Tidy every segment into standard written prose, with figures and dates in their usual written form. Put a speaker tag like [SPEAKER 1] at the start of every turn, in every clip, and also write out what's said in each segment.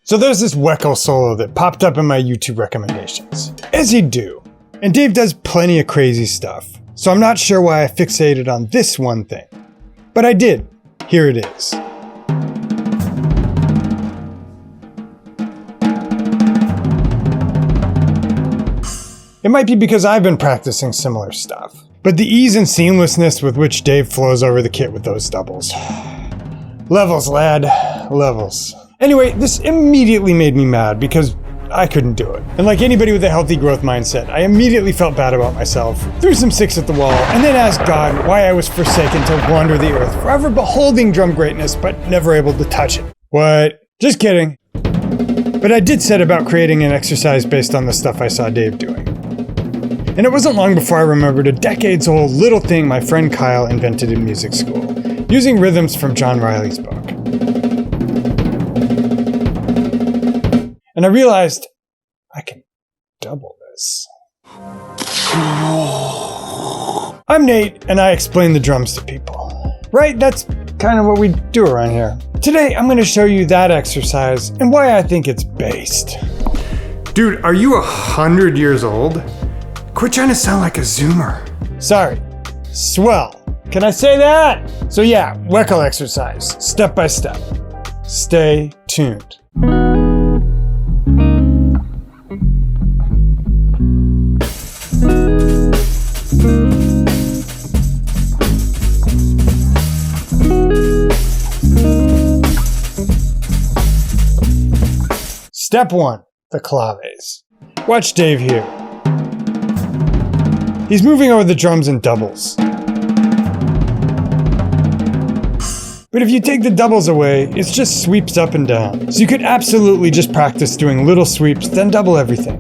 [SPEAKER 1] So there's this Weckl solo that popped up in my YouTube recommendations, as you do. And Dave does plenty of crazy stuff, so I'm not sure why I fixated on this one thing. But I did. Here it is. It might be because I've been practicing similar stuff, but the ease and seamlessness with which Dave flows over the kit with those doubles. Levels, lad. Levels. Anyway, this immediately made me mad because I couldn't do it. And like anybody with a healthy growth mindset, I immediately felt bad about myself, threw some sticks at the wall, and then asked God why I was forsaken to wander the earth, forever beholding drum greatness, but never able to touch it. What? Just kidding. But I did set about creating an exercise based on the stuff I saw Dave doing. And it wasn't long before I remembered a decades-old little thing my friend Kyle invented in music school, using rhythms from John Riley's book. And I realized I can double this. I'm Nate, and I explain the drums to people. Right? That's kind of what we do around here. Today, I'm going to show you that exercise and why I think it's based. Dude, are you 100 years old? Quit trying to sound like a Zoomer. Sorry. Swell. Can I say that? So yeah, Weckl exercise, step by step. Stay tuned. Step 1, the claves. Watch Dave here. He's moving over the drums in doubles. But if you take the doubles away, it's just sweeps up and down. So you could absolutely just practice doing little sweeps, then double everything.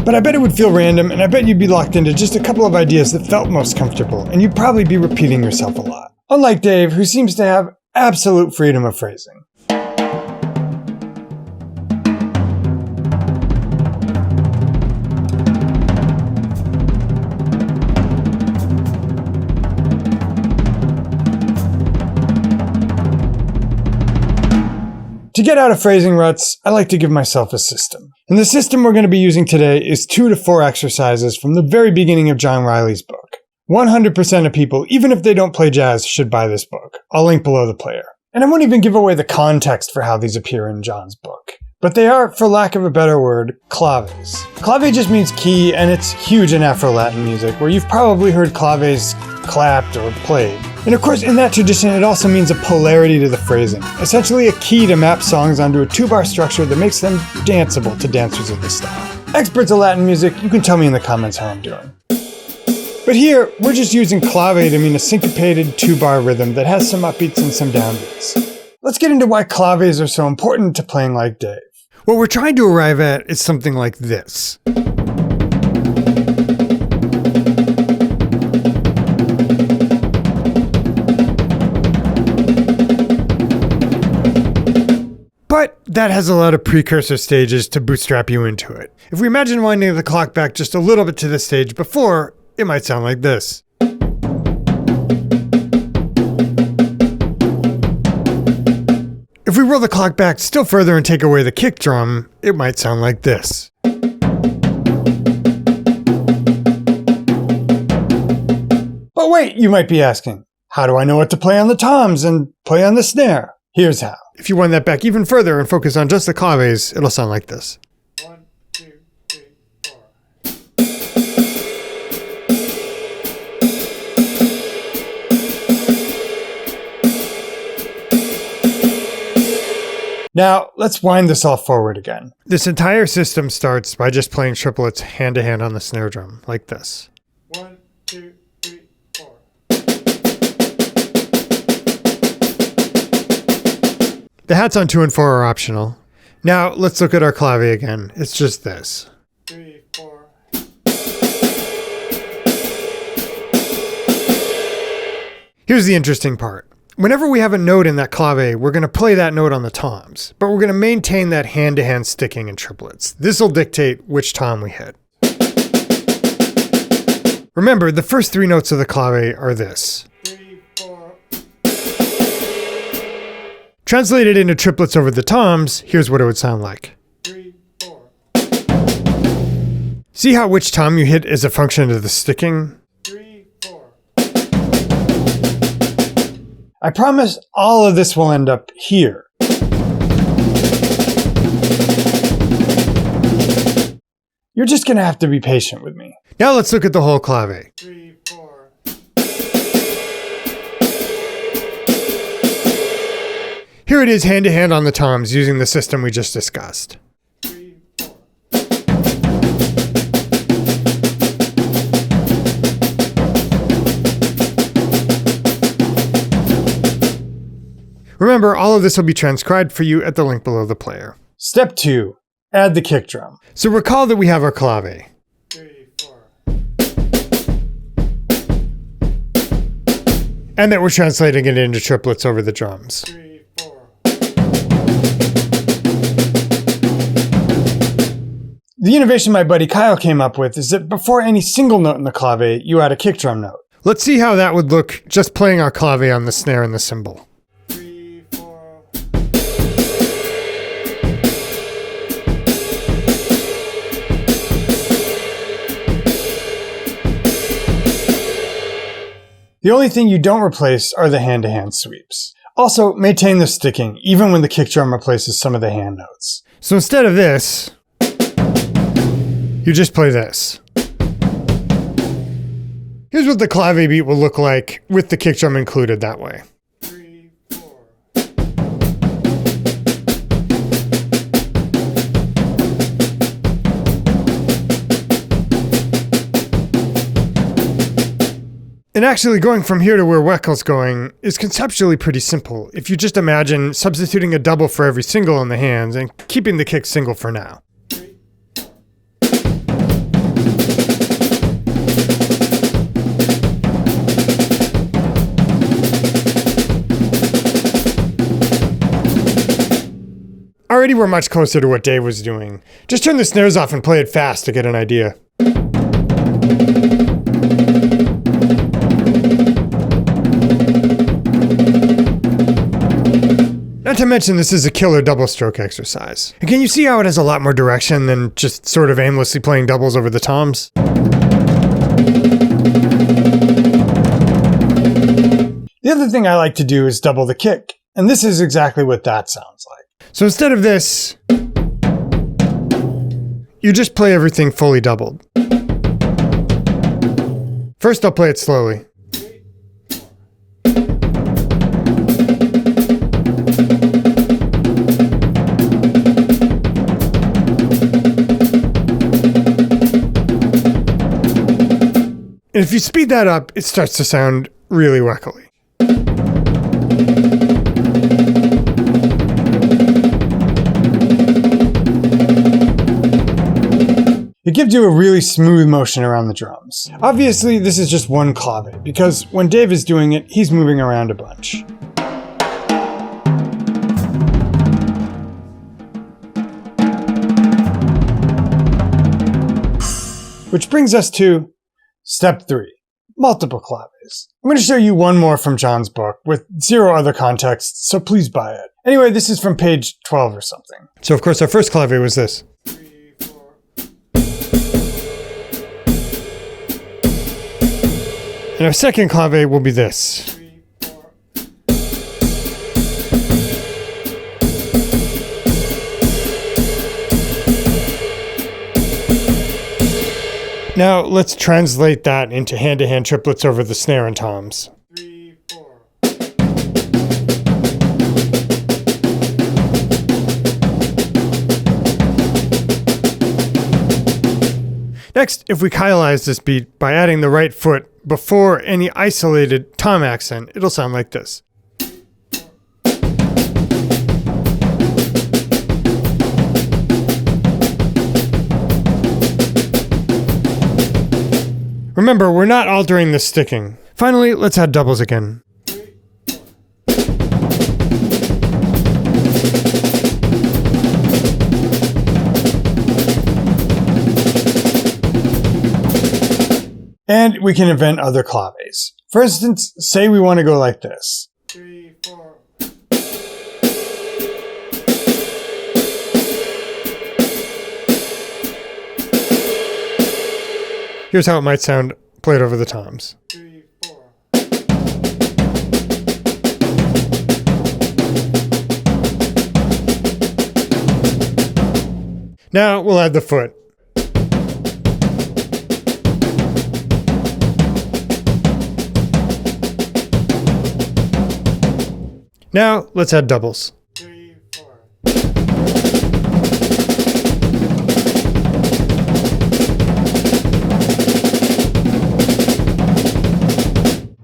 [SPEAKER 1] But I bet it would feel random, and I bet you'd be locked into just a couple of ideas that felt most comfortable, and you'd probably be repeating yourself a lot. Unlike Dave, who seems to have absolute freedom of phrasing. To get out of phrasing ruts, I like to give myself a system. And the system we're going to be using today is 2 to 4 exercises from the very beginning of John Riley's book. 100% of people, even if they don't play jazz, should buy this book. I'll link below the player. And I won't even give away the context for how these appear in John's book. But they are, for lack of a better word, claves. Clave just means key, and it's huge in Afro-Latin music, where you've probably heard claves clapped or played. And of course, in that tradition, it also means a polarity to the phrasing. Essentially a key to map songs onto a 2-bar structure that makes them danceable to dancers of the style. Experts of Latin music, you can tell me in the comments how I'm doing. But here, we're just using clave to mean a syncopated 2-bar rhythm that has some upbeats and some downbeats. Let's get into why claves are so important to playing like Dave. What we're trying to arrive at is something like this. But that has a lot of precursor stages to bootstrap you into it. If we imagine winding the clock back just a little bit to the stage before, it might sound like this. If we roll the clock back still further and take away the kick drum, it might sound like this. But wait, you might be asking, how do I know what to play on the toms and play on the snare? Here's how. If you wind that back even further and focus on just the claves, it'll sound like this. 1, 2, 3, 4. Now, let's wind this all forward again. This entire system starts by just playing triplets hand-to-hand on the snare drum, like this. 1, 2, 3, 4. The hats on 2 and 4 are optional. Now, let's look at our clave again. It's just this. 3, 4. Here's the interesting part. Whenever we have a note in that clave, we're going to play that note on the toms, but we're going to maintain that hand-to-hand sticking in triplets. This will dictate which tom we hit. Remember, the first 3 notes of the clave are this. 3, 4. Translated into triplets over the toms, here's what it would sound like.
[SPEAKER 2] 3, 4.
[SPEAKER 1] See how which tom you hit is a function of the sticking?
[SPEAKER 2] 3, 4.
[SPEAKER 1] I promise all of this will end up here. You're just gonna have to be patient with me. Now let's look at the whole clave.
[SPEAKER 2] 3, 4.
[SPEAKER 1] Here it is hand to hand on the toms using the system we just discussed.
[SPEAKER 2] 3, 4.
[SPEAKER 1] Remember, all of this will be transcribed for you at the link below the player. Step 2. Add the kick drum. So recall that we have our clave.
[SPEAKER 2] 3, 4.
[SPEAKER 1] And that we're translating it into triplets over the drums.
[SPEAKER 2] 3, 4.
[SPEAKER 1] The innovation my buddy Kyle came up with is that before any single note in the clave, you add a kick drum note. Let's see how that would look just playing our clave on the snare and the cymbal.
[SPEAKER 2] 3, 4.
[SPEAKER 1] The only thing you don't replace are the hand-to-hand sweeps. Also, maintain the sticking, even when the kick drum replaces some of the hand notes. So instead of this, you just play this. Here's what the clave beat will look like with the kick drum included that way.
[SPEAKER 2] 3, 4.
[SPEAKER 1] And actually going from here to where Weckl's going is conceptually pretty simple if you just imagine substituting a double for every single on the hands and keeping the kick single for now.
[SPEAKER 2] 3, 4.
[SPEAKER 1] Already we're much closer to what Dave was doing. Just turn the snares off and play it fast to get an idea. Not to mention this is a killer double stroke exercise. And can you see how it has a lot more direction than just sort of aimlessly playing doubles over the toms? The other thing I like to do is double the kick, and this is exactly what that sounds like. So instead of this, you just play everything fully doubled. First I'll play it slowly. And if you speed that up, it starts to sound really Weckly. It gives you a really smooth motion around the drums. Obviously, this is just one clave, because when Dave is doing it, he's moving around a bunch. Which brings us to Step 3. Multiple claves. I'm going to show you one more from John's book with zero other context, so please buy it. Anyway, this is from page 12 or something. So of course our first clave was this.
[SPEAKER 2] 3, 4.
[SPEAKER 1] And our second clave will be this.
[SPEAKER 2] 3, 4.
[SPEAKER 1] Now let's translate that into hand-to-hand triplets over the snare and toms.
[SPEAKER 2] 3, 4.
[SPEAKER 1] Next, if we Kyleize this beat by adding the right foot before any isolated tom accent, it'll sound like this. Remember, we're not altering the sticking. Finally, let's add doubles again.
[SPEAKER 2] 3, 4.
[SPEAKER 1] And we can invent other claves. For instance, say we want to go like this.
[SPEAKER 2] 3, 4.
[SPEAKER 1] Here's how it might sound played over the toms.
[SPEAKER 2] 3, 4.
[SPEAKER 1] Now we'll add the foot. Now let's add doubles.
[SPEAKER 2] 3, 4.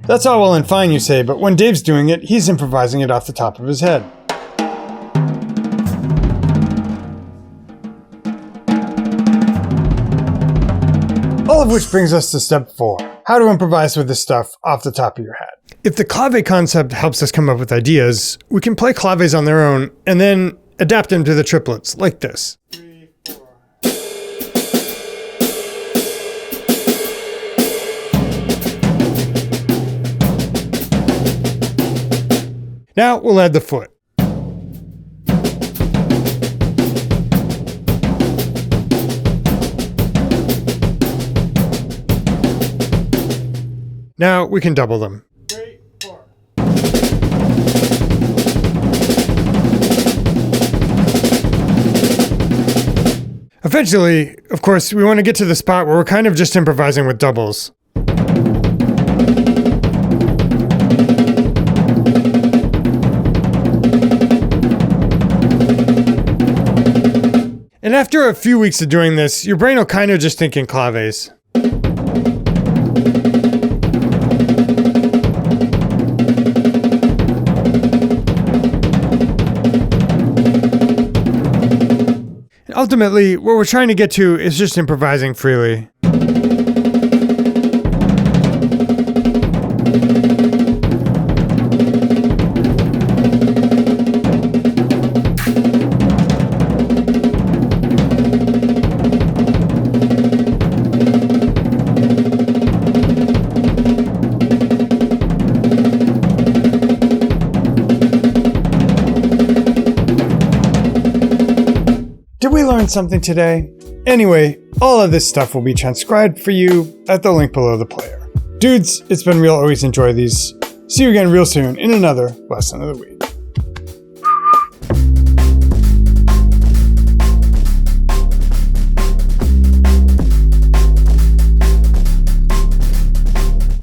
[SPEAKER 1] That's all well and fine, you say, but when Dave's doing it, he's improvising it off the top of his head. All of which brings us to step 4, how to improvise with this stuff off the top of your head. If the clave concept helps us come up with ideas, we can play claves on their own and then adapt them to the triplets, like this.
[SPEAKER 2] 3, 4.
[SPEAKER 1] Now we'll add the foot. Now we can double them.
[SPEAKER 2] 3, 4.
[SPEAKER 1] Eventually, of course, we want to get to the spot where we're kind of just improvising with doubles. And after a few weeks of doing this, your brain will kind of just think in claves. Ultimately, what we're trying to get to is just improvising freely. Did we learn something today? Anyway, all of this stuff will be transcribed for you at the link below the player. Dudes, it's been real, always enjoy these. See you again real soon in another lesson of the week.